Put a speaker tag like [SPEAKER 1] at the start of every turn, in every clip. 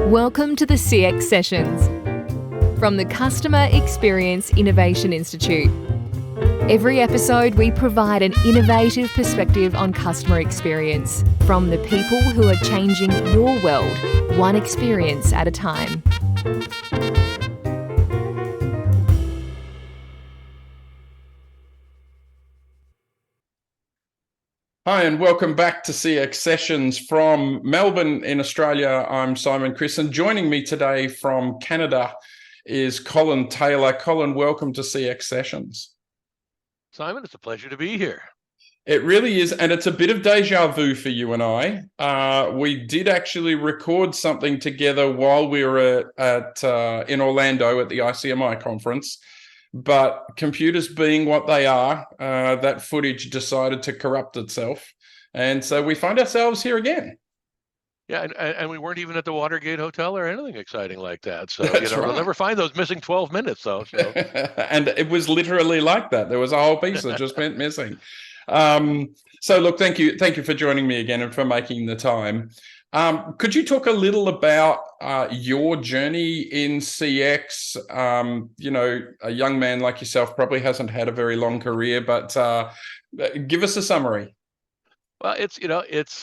[SPEAKER 1] Welcome to the CX Sessions from the Customer Experience Innovation Institute. Every episode, we provide an innovative perspective on customer experience from the people who are changing your world, one experience at a time.
[SPEAKER 2] Hi, and welcome back to CX Sessions from Melbourne in Australia. I'm Simon Chris, and joining me today from Canada is Colin Taylor. Colin, welcome to CX Sessions.
[SPEAKER 3] Simon, it's a pleasure to be here.
[SPEAKER 2] It really is, and it's a bit of deja vu for you and I. We did actually record something together while we were in Orlando at the ICMI conference, but computers being what they are, that footage decided to corrupt itself, and so we find ourselves here again.
[SPEAKER 3] Yeah, and we weren't even at the Watergate Hotel or anything exciting like that. So
[SPEAKER 2] That's
[SPEAKER 3] right.
[SPEAKER 2] We'll
[SPEAKER 3] never find those missing 12 minutes, though. So.
[SPEAKER 2] And it was literally like that. There was a whole piece that just went missing. So look, thank you for joining me again and for making the time. Could you talk a little about your journey in CX? A young man like yourself probably hasn't had a very long career, but give us a summary.
[SPEAKER 3] Well, it's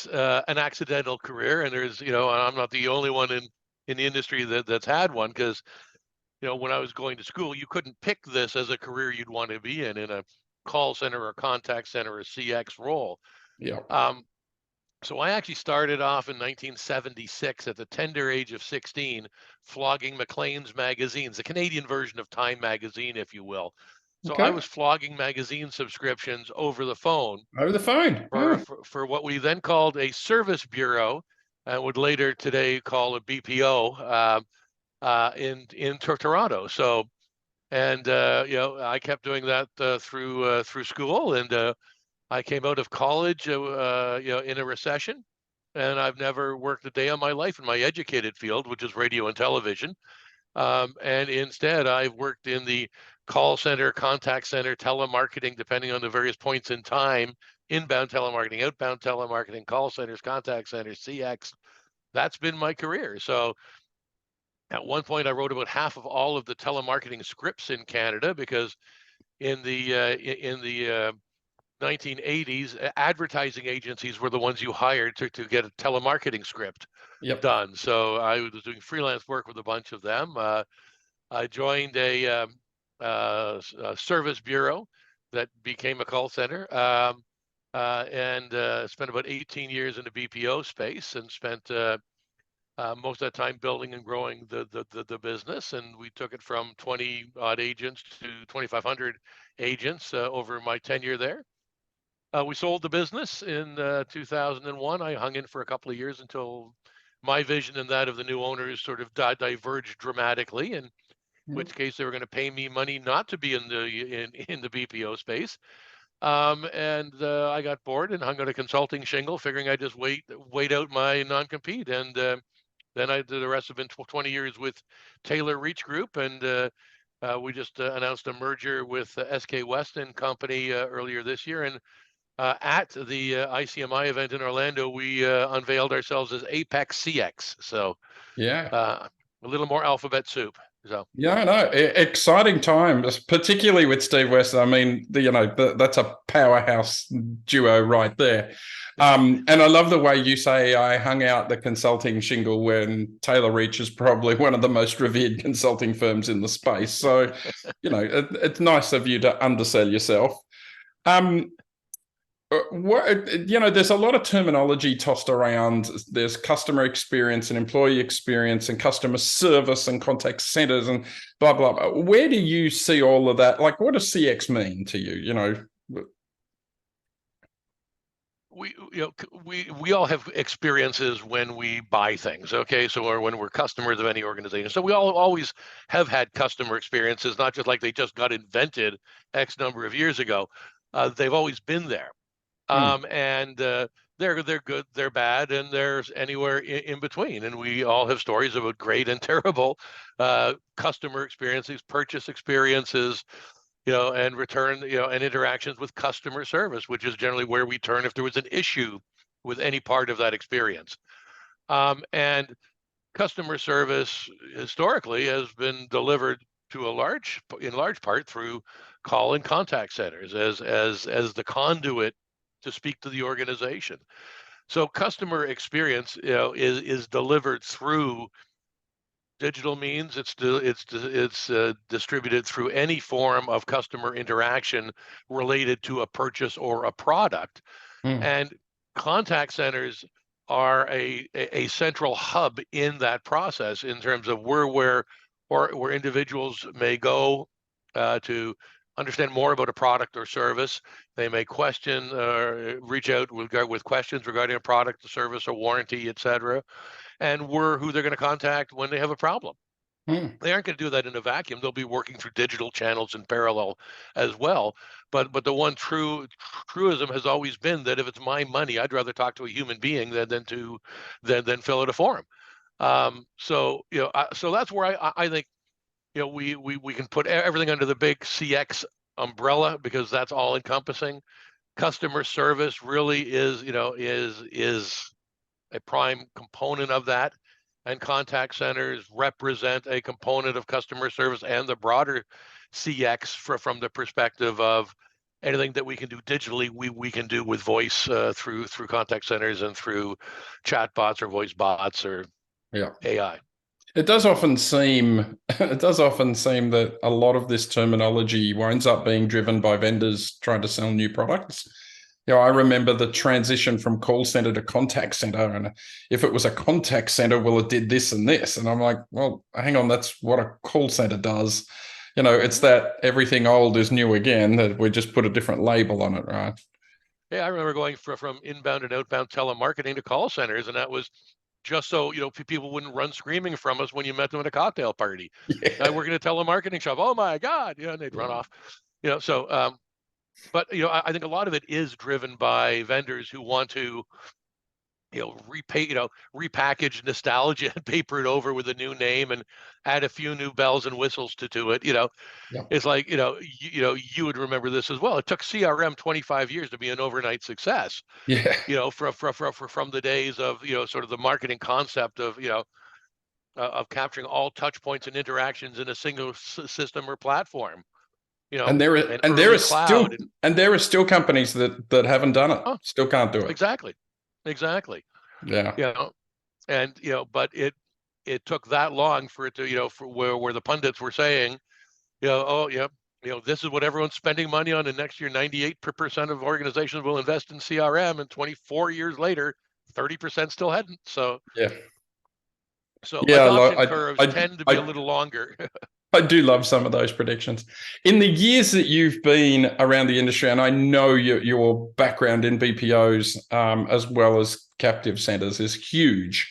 [SPEAKER 3] an accidental career, and there's I'm not the only one in the industry that's had one, because when I was going to school, you couldn't pick this as a career you'd want to be in a call center or contact center or CX role.
[SPEAKER 2] Yeah.
[SPEAKER 3] So I actually started off in 1976 at the tender age of 16, flogging Maclean's magazines, the Canadian version of Time magazine, if you will. So
[SPEAKER 2] Okay.
[SPEAKER 3] I was flogging magazine subscriptions over the phone.
[SPEAKER 2] Over the phone.
[SPEAKER 3] For what we then called a service bureau, and would later today call a BPO in Toronto. So, and I kept doing that through school, and I came out of college, in a recession, and I've never worked a day in my life in my educated field, which is radio and television. And instead, I've worked in the call center, contact center, telemarketing, depending on the various points in time, inbound telemarketing, outbound telemarketing, call centers, contact centers, CX. That's been my career. So at one point, I wrote about half of all of the telemarketing scripts in Canada, because in the 1980s, advertising agencies were the ones you hired to get a telemarketing script done. So I was doing freelance work with a bunch of them. I joined a service bureau that became a call center, and spent about 18 years in the BPO space, and spent most of that time building and growing the business. And we took it from 20 odd agents to 2,500 agents over my tenure there. We sold the business in 2001. I hung in for a couple of years until my vision and that of the new owners sort of diverged dramatically, in which case they were going to pay me money not to be in the BPO space. And I got bored and hung out a consulting shingle, figuring I'd just wait out my non-compete. And then the rest have been 20 years with Taylor Reach Group, and we just announced a merger with SK West and Company earlier this year. And at the ICMI event in Orlando, we unveiled ourselves as Apex CX. So a little more alphabet soup. So
[SPEAKER 2] exciting times, particularly with Steve West. I mean, that's a powerhouse duo right there. And I love the way you say I hung out the consulting shingle, when Taylor Reach is probably one of the most revered consulting firms in the space. So, it's nice of you to undersell yourself. There's a lot of terminology tossed around. There's customer experience and employee experience and customer service and contact centers and blah, blah, blah. Where do you see all of that? Like, what does CX mean to you?
[SPEAKER 3] We all have experiences when we buy things, okay? So, or when we're customers of any organization. So we all always have had customer experiences, not just like they just got invented X number of years ago. They've always been there. And they're good, they're bad, and there's anywhere in between. And we all have stories about great and terrible customer experiences, purchase experiences, and return, and interactions with customer service, which is generally where we turn if there was an issue with any part of that experience. And customer service historically has been delivered in large part through call and contact centers as the conduit to speak to the organization. So customer experience, is delivered through digital means. It's distributed through any form of customer interaction related to a purchase or a product. And contact centers are a central hub in that process in terms of where individuals may go to understand more about a product or service. They may question, reach out with questions regarding a product, a service, a warranty, etc. And we're who they're going to contact when they have a problem. They aren't going to do that in a vacuum. They'll be working through digital channels in parallel as well. But the one truism has always been that if it's my money, I'd rather talk to a human being than fill out a form. So that's where I think we can put everything under the big CX umbrella, because that's all encompassing. Customer service really is a prime component of that. And contact centers represent a component of customer service and the broader CX from the perspective of anything that we can do digitally, we can do with voice through contact centers and through chatbots or voice bots or AI.
[SPEAKER 2] It does often seem that a lot of this terminology winds up being driven by vendors trying to sell new products. I remember the transition from call center to contact center, and if it was a contact center, well, it did this and this, and I'm like, well, hang on, that's what a call center does. It's that everything old is new again, that we just put a different label on it, right?
[SPEAKER 3] Yeah, I remember going from inbound and outbound telemarketing to call centers, and that was just so people wouldn't run screaming from us when you met them at a cocktail party. I work in a telemarketing shop. Oh my God! And they'd run off. So. But I think a lot of it is driven by vendors who want to, repackage nostalgia and paper it over with a new name and add a few new bells and whistles to it. It's like you would remember this as well. It took CRM 25 years to be an overnight success.
[SPEAKER 2] Yeah.
[SPEAKER 3] From the days of sort of the marketing concept of capturing all touch points and interactions in a single system or platform.
[SPEAKER 2] And there are still companies that haven't done it. Still can't do it.
[SPEAKER 3] Exactly.
[SPEAKER 2] Yeah.
[SPEAKER 3] And but it took that long for it to for where the pundits were saying, this is what everyone's spending money on, and next year 98% of organizations will invest in CRM, and 24 years later 30% still hadn't. So adoption curves tend to be a little longer.
[SPEAKER 2] I do love some of those predictions. In the years that you've been around the industry, and I know your background in BPOs as well as captive centers is huge.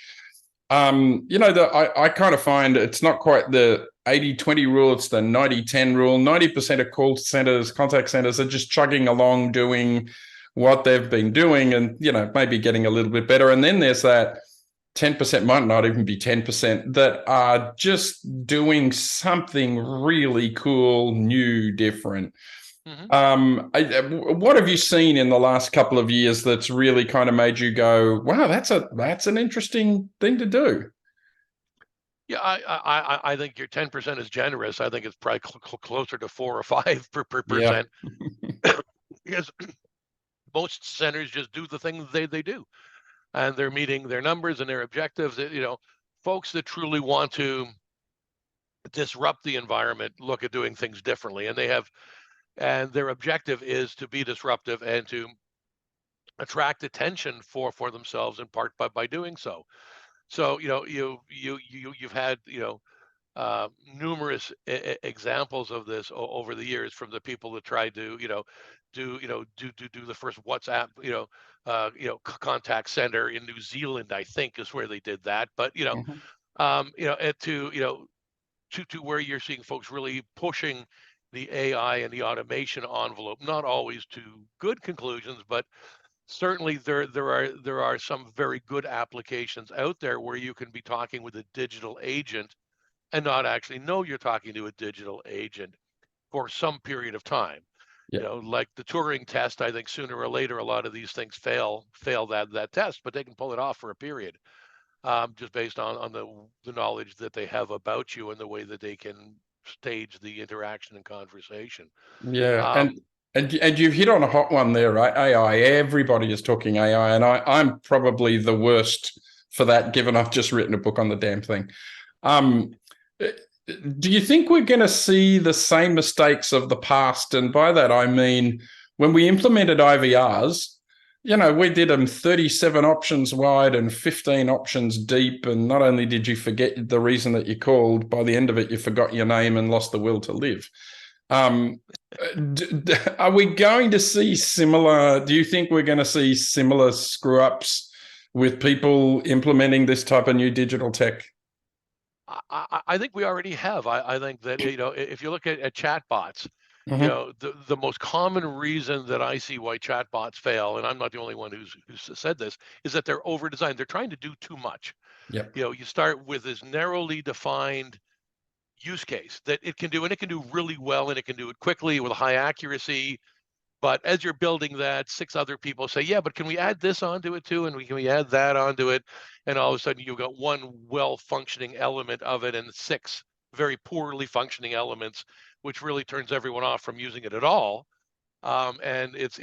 [SPEAKER 2] I kind of find it's not quite the 80-20 rule, it's the 90-10 rule. 90% of call centers, contact centers are just chugging along doing what they've been doing and, maybe getting a little bit better. And then there's that 10%, might not even be 10%, that are just doing something really cool, new, different. What have you seen in the last couple of years that's really kind of made you go, wow, that's an interesting thing to do?
[SPEAKER 3] Yeah, I think your 10% is generous. I think it's probably closer to 4 or 5 percent. Because most centers just do the things they do. And they're meeting their numbers and their objectives. Folks that truly want to disrupt the environment look at doing things differently, and their objective is to be disruptive and to attract attention for themselves, in part by doing so. So you've had numerous examples of this over the years, from the people that tried to do the first WhatsApp contact center in New Zealand, I think, is where they did that. But to where you're seeing folks really pushing the AI and the automation envelope, not always to good conclusions, but certainly there are some very good applications out there where you can be talking with a digital agent and not actually know you're talking to a digital agent for some period of time. Like the Turing test, I think sooner or later a lot of these things fail that test, but they can pull it off for a period. just based on the knowledge that they have about you and the way that they can stage the interaction and conversation.
[SPEAKER 2] Yeah,
[SPEAKER 3] Um,
[SPEAKER 2] and you've hit on a hot one there, right? AI. Everybody is talking AI, and I'm probably the worst for that, given I've just written a book on the damn thing. Um, do you think we're going to see the same mistakes of the past? And by that I mean when we implemented IVRs, we did them 37 options wide and 15 options deep. And not only did you forget the reason that you called, by the end of it, you forgot your name and lost the will to live. Are we going to see similar? Do you think we're going to see similar screw ups with people implementing this type of new digital tech?
[SPEAKER 3] I think we already have. I think that if you look at chatbots,
[SPEAKER 2] Mm-hmm.
[SPEAKER 3] the most common reason that I see why chatbots fail, and I'm not the only one who's said this, is that they're over designed. They're trying to do too much.
[SPEAKER 2] Yep.
[SPEAKER 3] You start with this narrowly defined use case that it can do, and it can do really well, and it can do it quickly with high accuracy. But as you're building that, six other people say, yeah, but can we add this onto it too? And can we add that onto it? And all of a sudden you've got one well-functioning element of it and six very poorly functioning elements, which really turns everyone off from using it at all. And it's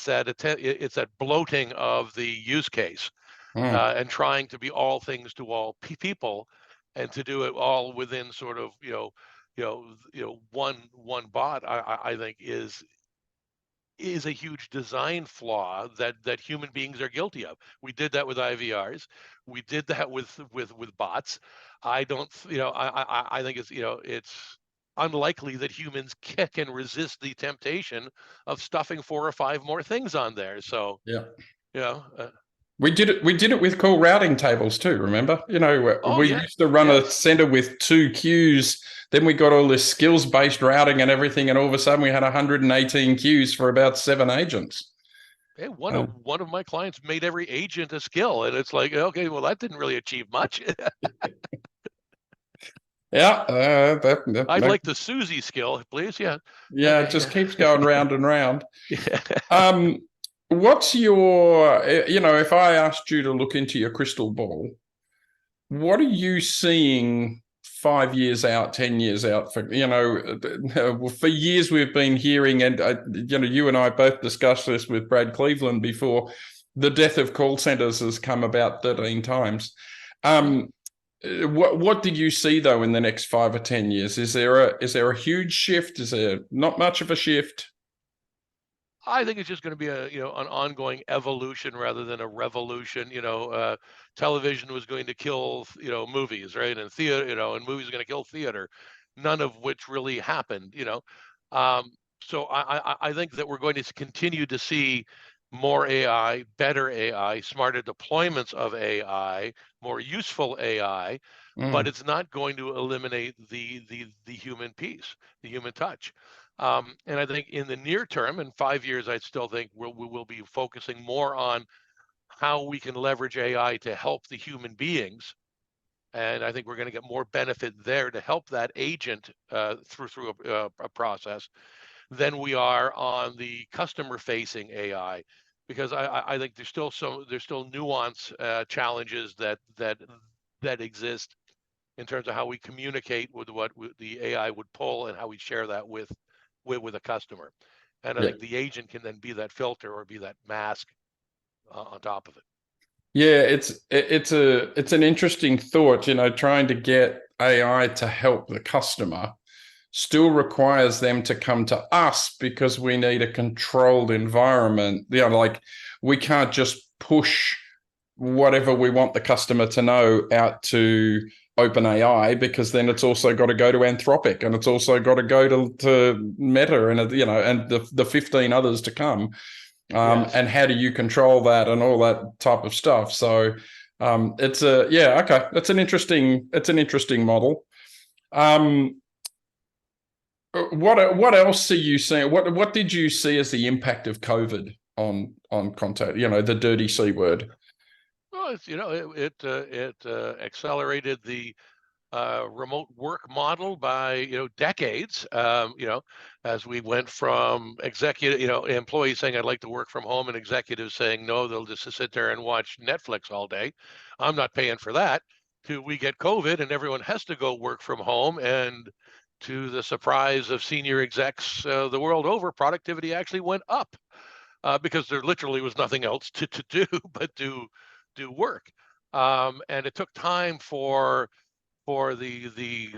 [SPEAKER 3] that bloating of the use case
[SPEAKER 2] Mm.
[SPEAKER 3] and trying to be all things to all people, and to do it all within sort of one bot. I think is a huge design flaw that human beings are guilty of. We did that with IVRs. We did that with bots. I don't, I think it's unlikely that humans can resist the temptation of stuffing 4 or 5 more things on there. So,
[SPEAKER 2] Yeah.
[SPEAKER 3] you know, uh,
[SPEAKER 2] We did it. We did it with call routing tables too. Remember,
[SPEAKER 3] oh
[SPEAKER 2] we
[SPEAKER 3] yeah,
[SPEAKER 2] used to run a
[SPEAKER 3] yes.
[SPEAKER 2] center with 2 queues. Then we got all this skills-based routing and everything, and all of a sudden we had 118 queues for about 7 agents.
[SPEAKER 3] Hey,
[SPEAKER 2] Uh,
[SPEAKER 3] one of my clients made every agent a skill, and it's like, okay, well, that didn't really achieve much.
[SPEAKER 2] yeah,
[SPEAKER 3] I'd like the Susie skill, please. Yeah.
[SPEAKER 2] yeah, it
[SPEAKER 3] Okay.
[SPEAKER 2] just keeps going round and round.
[SPEAKER 3] Yeah.
[SPEAKER 2] Um, what's your, if I asked you to look into your crystal ball, what are you seeing 5 years out, 10 years out? For years we've been hearing, and you and I both discussed this with Brad Cleveland before, the death of call centers has come about 13 times. What did you see though in the next 5 or 10 years? Is there a huge shift? Is there not much of a shift?
[SPEAKER 3] I think it's just going to be an ongoing evolution rather than a revolution. Television was going to kill movies, right? And theater, and movies are going to kill theater, none of which really happened. Um, so I think that we're going to continue to see more AI, better AI, smarter deployments of AI, more useful AI, but
[SPEAKER 2] Mm,
[SPEAKER 3] it's not going to eliminate the human piece, the human touch. And I think in the near term, in 5 years, I still think we will be focusing more on how we can leverage AI to help the human beings. And I think we're going to get more benefit there to help that agent through a process than we are on the customer facing AI. Because I think there's still nuance challenges that exist in terms of how we communicate with what the AI would pull and how we share that with a customer. And I
[SPEAKER 2] yeah.
[SPEAKER 3] think the agent can then be that filter or be that mask on top of it.
[SPEAKER 2] Yeah, it's an interesting thought, trying to get AI to help the customer still requires them to come to us because we need a controlled environment. Like we can't just push whatever we want the customer to know out to OpenAI, because then it's also got to go to Anthropic, and it's also got to go to Meta, and and the 15 others to come.
[SPEAKER 3] Yes.
[SPEAKER 2] And how do you control that and all that type of stuff? So okay. It's an interesting model. What else are you seeing? What did you see as the impact of COVID on contact? The dirty C word.
[SPEAKER 3] Well, it accelerated the remote work model by decades. As we went from employees saying I'd like to work from home and executives saying no, they'll just sit there and watch Netflix all day. I'm not paying for that. To we get COVID and everyone has to go work from home, and to the surprise of senior execs the world over, productivity actually went up because there literally was nothing else to do but do work. And it took time for the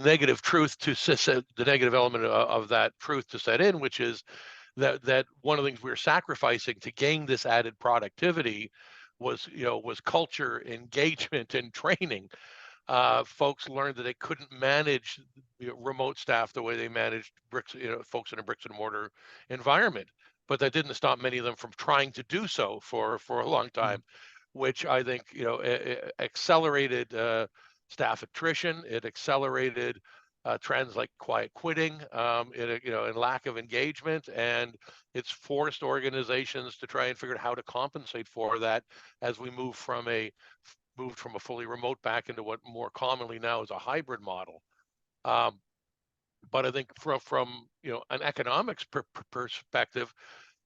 [SPEAKER 3] negative truth to the negative element of that truth to set in, which is that one of the things we were sacrificing to gain this added productivity was culture, engagement, and training. Folks learned that they couldn't manage remote staff the way they managed folks in a bricks and mortar environment. But that didn't stop many of them from trying to do so for a long time, which I think accelerated staff attrition. It accelerated trends like quiet quitting, and lack of engagement, and it's forced organizations to try and figure out how to compensate for that as we moved from a fully remote back into what more commonly now is a hybrid model. But I think from an economics perspective,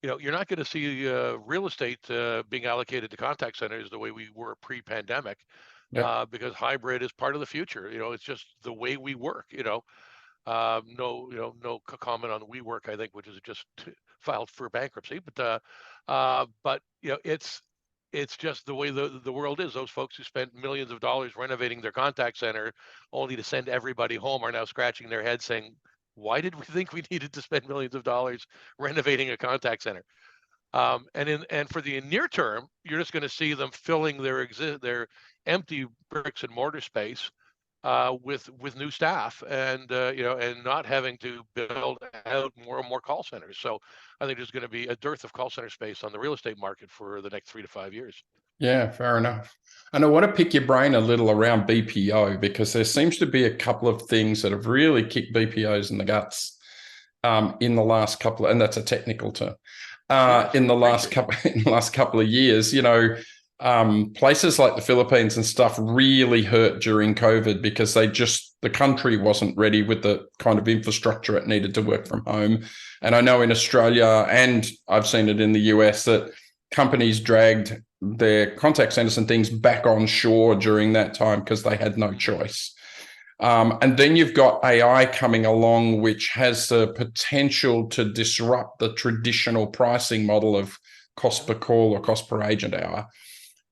[SPEAKER 3] you're not going to see real estate being allocated to contact centers the way we were pre-pandemic, because hybrid is part of the future. It's just the way we work. No comment on WeWork, I think, which is just filed for bankruptcy. But it's just the way the world is. Those folks who spent millions of dollars renovating their contact center only to send everybody home are now scratching their heads saying, why did we think we needed to spend millions of dollars renovating a contact center? And for the near term, you're just going to see them filling their empty bricks and mortar space with new staff, and and not having to build out more and more call centers. So I think there's going to be a dearth of call center space on the real estate market for the next 3 to 5 years.
[SPEAKER 2] Yeah, fair enough. And I want to pick your brain a little around BPO, because there seems to be a couple of things that have really kicked BPOs in the guts in the last couple of, and that's a technical term, in the last couple of years. Places like the Philippines and stuff really hurt during COVID because the country wasn't ready with the kind of infrastructure it needed to work from home. And I know in Australia, and I've seen it in the US, that companies dragged their contact centers and things back on shore during that time because they had no choice. And then you've got AI coming along, which has the potential to disrupt the traditional pricing model of cost per call or cost per agent hour.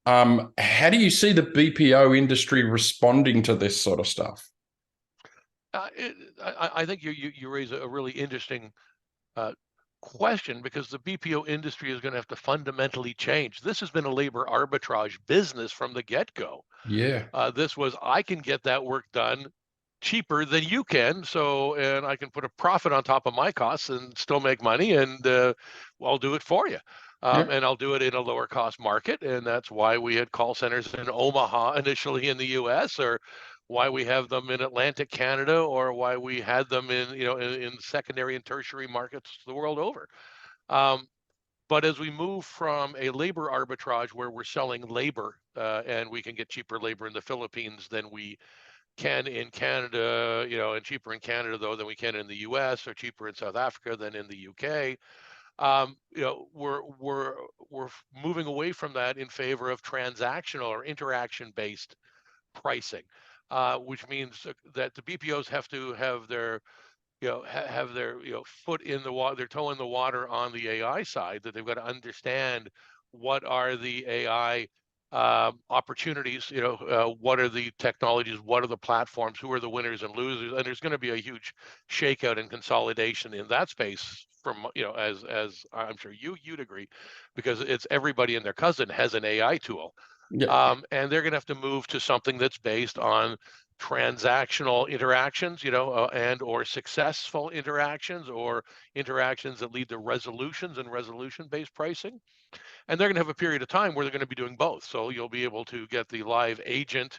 [SPEAKER 2] How do you see the BPO industry responding to this sort of stuff?
[SPEAKER 3] I think you raise a really interesting question, because the BPO industry is going to have to fundamentally change. This has been a labor arbitrage business from the get-go.
[SPEAKER 2] Yeah.
[SPEAKER 3] This was, I can get that work done cheaper than you can, and I can put a profit on top of my costs and still make money, and I'll do it for you. And I'll do it in a lower cost market. And that's why we had call centers in Omaha initially in the US, or why we have them in Atlantic Canada, or why we had them in secondary and tertiary markets the world over. But as we move from a labor arbitrage where we're selling labor, and we can get cheaper labor in the Philippines than we can in Canada, and cheaper in Canada though than we can in the US, or cheaper in South Africa than in the UK. We're moving away from that in favor of transactional or interaction-based pricing, which means that the BPOs have to have their foot in the water, their toe in the water on the AI side. That they've got to understand what are the AI opportunities, what are the technologies, what are the platforms, who are the winners and losers, and there's going to be a huge shakeout and consolidation in that space. From as I'm sure you'd agree, because it's everybody and their cousin has an AI tool, and they're going to have to move to something that's based on transactional interactions, and or successful interactions, or interactions that lead to resolutions and resolution-based pricing. And they're going to have a period of time where they're going to be doing both. So you'll be able to get the live agent,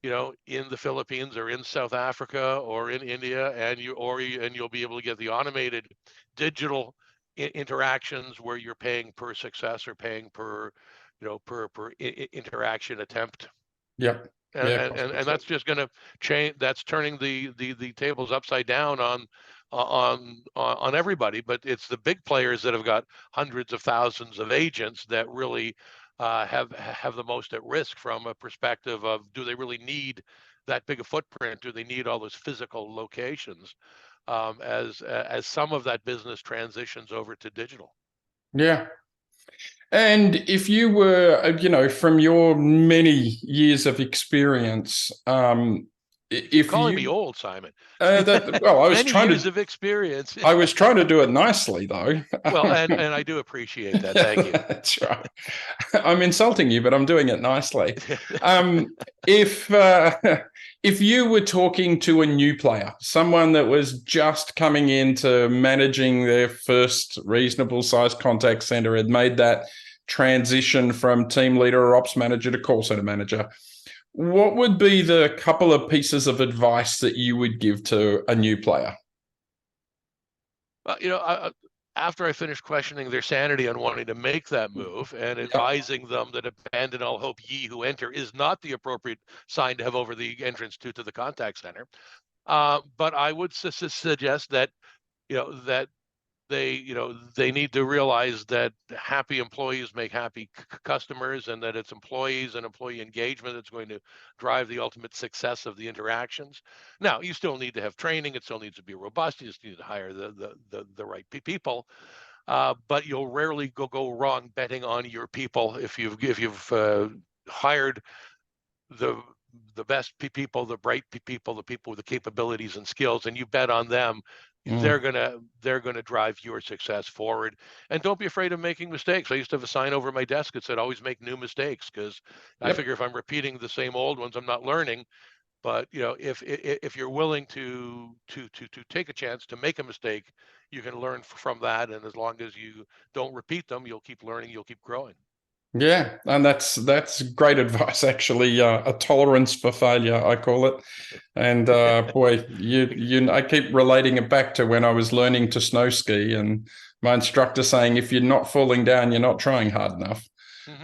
[SPEAKER 3] in the Philippines or in South Africa or in India, and you'll be able to get the automated digital interactions where you're paying per success or paying per interaction attempt.
[SPEAKER 2] Yep.
[SPEAKER 3] And that's just going to change. That's turning the tables upside down on everybody. But it's the big players that have got hundreds of thousands of agents that really have the most at risk from a perspective of, do they really need that big a footprint? Do they need all those physical locations? As some of that business transitions over to digital.
[SPEAKER 2] Yeah. And if you were, from your many years of experience,
[SPEAKER 3] You're calling me old, Simon.
[SPEAKER 2] I was
[SPEAKER 3] many years of experience.
[SPEAKER 2] I was trying to do it nicely, though.
[SPEAKER 3] Well, and I do appreciate that. Thank you.
[SPEAKER 2] That's right. I'm insulting you, but I'm doing it nicely. If you were talking to a new player, someone that was just coming into managing their first reasonable sized contact center, had made that transition from team leader or ops manager to call center manager, what would be the couple of pieces of advice that you would give to a new player?
[SPEAKER 3] Well, after I finished questioning their sanity on wanting to make that move and advising them that abandon all hope, ye who enter, is not the appropriate sign to have over the entrance to the contact center. But I would suggest that, that they need to realize that happy employees make happy customers, and that it's employees and employee engagement that's going to drive the ultimate success of the interactions. Now, you still need to have training. It still needs to be robust. You just need to hire the right people. But you'll rarely go wrong betting on your people if you've hired the best people, the bright people, the people with the capabilities and skills, and you bet on them. They're gonna drive your success forward. And don't be afraid of making mistakes. I used to have a sign over my desk that said, "Always make new mistakes," because I figure if I'm repeating the same old ones, I'm not learning. But if you're willing to take a chance to make a mistake, you can learn from that. And as long as you don't repeat them, you'll keep learning. You'll keep growing.
[SPEAKER 2] Yeah, and that's great advice, actually. A tolerance for failure, I call it. And boy, I keep relating it back to when I was learning to snow ski, and my instructor saying, if you're not falling down, you're not trying hard enough.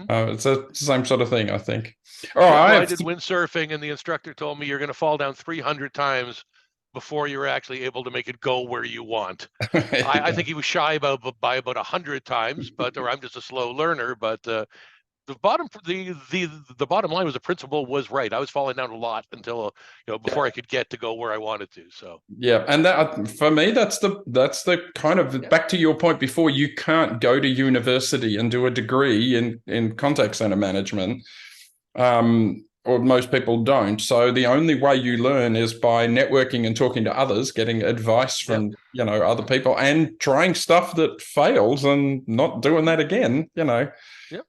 [SPEAKER 2] It's the same sort of thing, I think.
[SPEAKER 3] I did windsurfing, and the instructor told me you're going to fall down 300 times before you're actually able to make it go where you want. I think he was shy by about 100 times, or I'm just a slow learner. But the bottom line was the principle was right. I was falling down a lot until before I could get to go where I wanted to. So
[SPEAKER 2] yeah, and that for me, that's the kind of back to your point before. You can't go to university and do a degree in contact center management. Or most people don't. So the only way you learn is by networking and talking to others, getting advice from, other people, and trying stuff that fails and not doing that again,
[SPEAKER 3] Yep.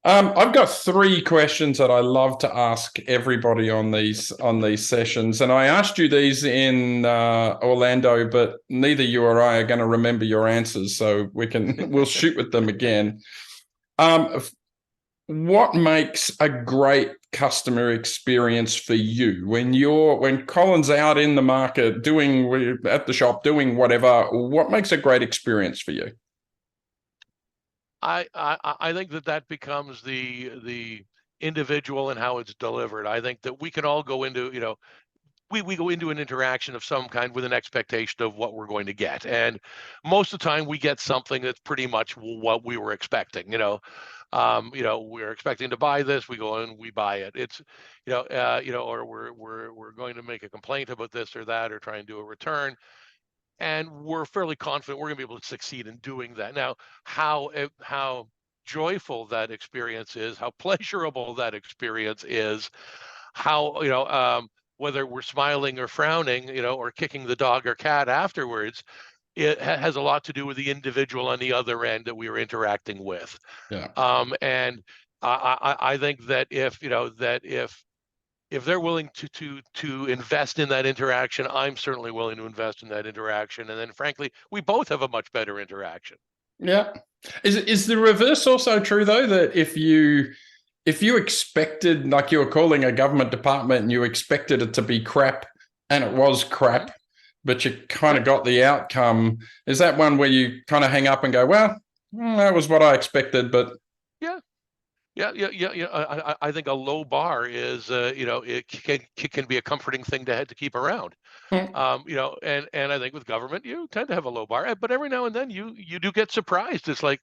[SPEAKER 2] I've got 3 questions that I love to ask everybody on these sessions. And I asked you these in Orlando, but neither you or I are going to remember your answers. So we'll shoot with them again. What makes a great customer experience for you when Colin's out in the market at the shop doing whatever? What makes a great experience for you?
[SPEAKER 3] I think that becomes the individual and how it's delivered. I think that we can all go into we go into an interaction of some kind with an expectation of what we're going to get, and most of the time we get something that's pretty much what we were expecting. We're expecting to buy this, we go and we buy it. It's or we're going to make a complaint about this or that, or try and do a return, and we're fairly confident we're going to be able to succeed in doing that. Now, how joyful that experience is, how pleasurable that experience is, how whether we're smiling or frowning, or kicking the dog or cat afterwards, it has a lot to do with the individual on the other end that we are interacting with.
[SPEAKER 2] Yeah.
[SPEAKER 3] And I think that if they're willing to invest in that interaction, I'm certainly willing to invest in that interaction. And then, frankly, we both have a much better interaction.
[SPEAKER 2] Yeah. Is the reverse also true, though, that if you expected, like you were calling a government department and you expected it to be crap and it was crap, but you kind of got the outcome, is that one where you kind of hang up and go, well, that was what I expected, but...
[SPEAKER 3] I think a low bar is, it can be a comforting thing to keep around. And I think with government, you tend to have a low bar, but every now and then you do get surprised. It's like,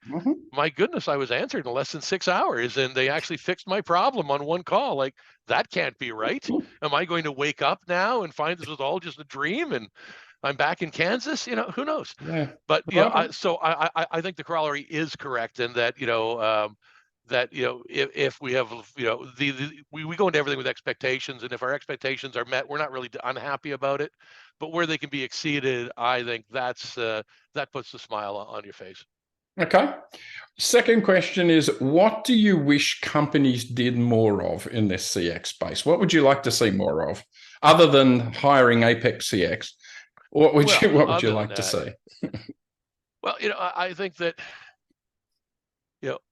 [SPEAKER 3] my goodness, I was answered in less than 6 hours, and they actually fixed my problem on one call. Like, that can't be right. Am I going to wake up now and find this was all just a dream, and I'm back in Kansas? Who knows?
[SPEAKER 2] Yeah.
[SPEAKER 3] But I think the corollary is correct in that, if we have, we go into everything with expectations, and if our expectations are met, we're not really unhappy about it. But where they can be exceeded, I think that puts the smile on your face.
[SPEAKER 2] Okay. Second question is, what do you wish companies did more of in this CX space? What would you like to see more of, other than hiring Apex CX? What would you like to see?
[SPEAKER 3] Well, I think that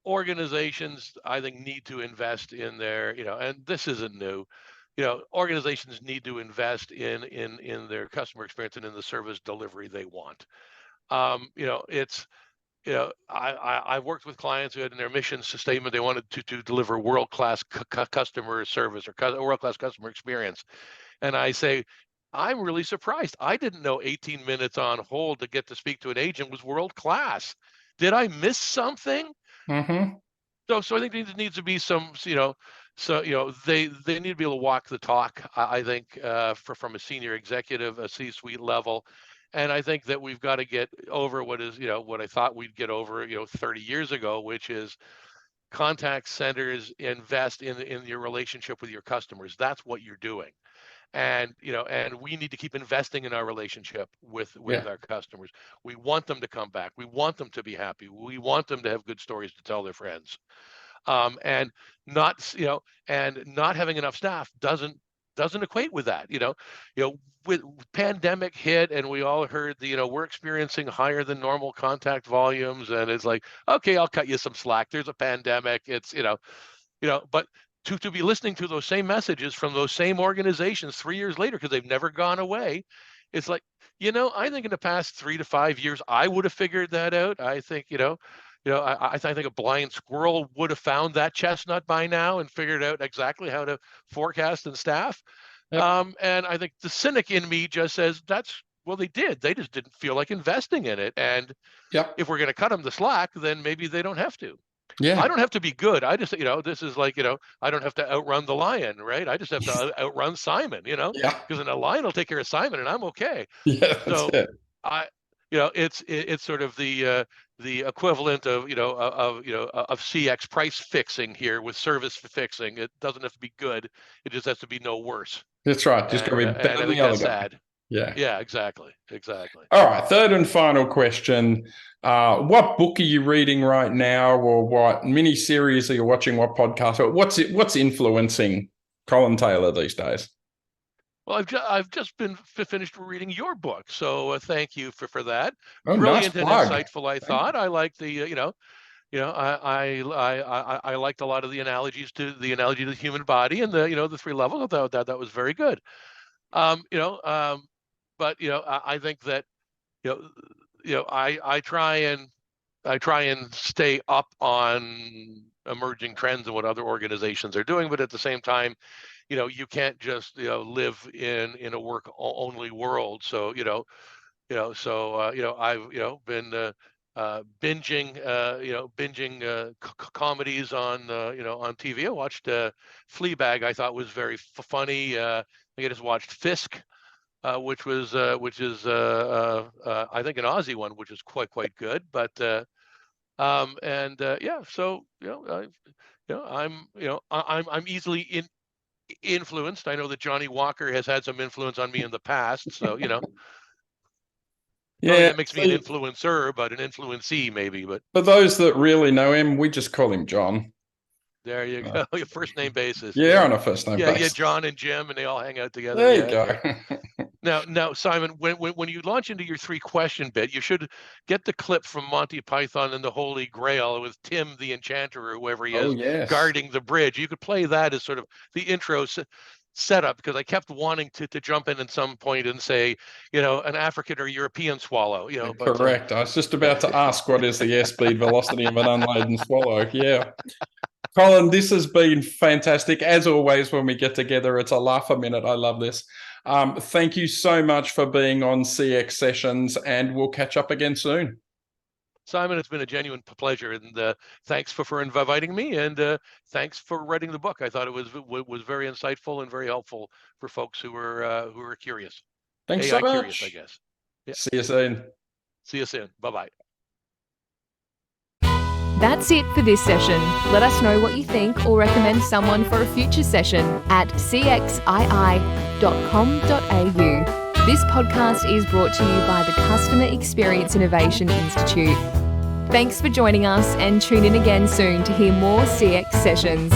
[SPEAKER 3] organizations, I think, need to invest in their, and this isn't new. Organizations need to invest in their customer experience and in the service delivery they want. It's I've worked with clients who had in their mission statement they wanted to deliver world-class customer service or world-class customer experience, and I say, I'm really surprised. I didn't know 18 minutes on hold to get to speak to an agent was world-class. Did I miss something? So I think there needs to be some, they need to be able to walk the talk. I think from a senior executive, a C-suite level, and I think that we've got to get over what I thought we'd get over 30 years ago, which is contact centers invest in your relationship with your customers. That's what you're doing. And we need to keep investing in our relationship with our customers. We want them to come back. We want them to be happy. We want them to have good stories to tell their friends. And not having enough staff doesn't equate with that. With pandemic hit and we all heard we're experiencing higher than normal contact volumes, and it's like, okay, I'll cut you some slack. There's a pandemic. It's but to be listening to those same messages from those same organizations 3 years later, because they've never gone away, it's like, I think in the past 3 to 5 years, I would have figured that out. I think, I think a blind squirrel would have found that chestnut by now and figured out exactly how to forecast and staff. And I think the cynic in me just says they did. They just didn't feel like investing in it. And if we're going to cut them the slack, then maybe they don't have to. I don't have to be good. I just, this is like, I don't have to outrun the lion, right? I just have to outrun Simon, because then a lion will take care of Simon and I'm okay. So it's sort of the equivalent of CX price fixing here with service fixing. It doesn't have to be good. It just has to be no worse.
[SPEAKER 2] That's right. Just got to be better than the other guy.
[SPEAKER 3] Sad. Yeah, exactly.
[SPEAKER 2] All right, third and final question. What book are you reading right now, or what mini-series are you watching, what podcast, or what's influencing Colin Taylor these days?
[SPEAKER 3] Well, I've just been finished reading your book, so thank you for that.
[SPEAKER 2] Oh,
[SPEAKER 3] brilliant
[SPEAKER 2] nice
[SPEAKER 3] and
[SPEAKER 2] plug.
[SPEAKER 3] insightful. I thought I liked the I liked a lot of the analogy to the human body and the 3 levels. I thought that was very good. But I think that I try and stay up on emerging trends and what other organizations are doing, but at the same time, you can't just live in a work only world. So I've been binging comedies on TV. I watched Fleabag. I thought was very funny. I just watched Fisk, which is I think an Aussie one, which is quite good. But I'm easily influenced. I know that Johnny Walker has had some influence on me in the past, so that makes me an influencer, but an influencee maybe. But
[SPEAKER 2] for those that really know him, we just call him John.
[SPEAKER 3] There you go. Your first name basis.
[SPEAKER 2] Yeah, on a first name basis.
[SPEAKER 3] Yeah, John and Jim, and they all hang out together.
[SPEAKER 2] There you go.
[SPEAKER 3] Okay. Now, Simon, when you launch into your 3-question bit, you should get the clip from Monty Python and the Holy Grail with Tim the Enchanter or whoever he is guarding the bridge. You could play that as sort of the intro setup, because I kept wanting to jump in at some point and say, an African or European swallow. But,
[SPEAKER 2] correct. I was just about to ask, what is the airspeed velocity of an unladen swallow? Yeah. Colin, this has been fantastic. As always, when we get together, it's a laugh a minute. I love this. Thank you so much for being on CX Sessions, and we'll catch up again soon.
[SPEAKER 3] Simon, it's been a genuine pleasure, and thanks for inviting me, and thanks for writing the book. I thought it was very insightful and very helpful for folks who were curious.
[SPEAKER 2] Thanks
[SPEAKER 3] AI
[SPEAKER 2] so much.
[SPEAKER 3] curious, I guess. Yeah.
[SPEAKER 2] See you soon.
[SPEAKER 3] See you soon. Bye-bye.
[SPEAKER 1] That's it for this session. Let us know what you think or recommend someone for a future session at cxii.com.au. This podcast is brought to you by the Customer Experience Innovation Institute. Thanks for joining us, and tune in again soon to hear more CX sessions.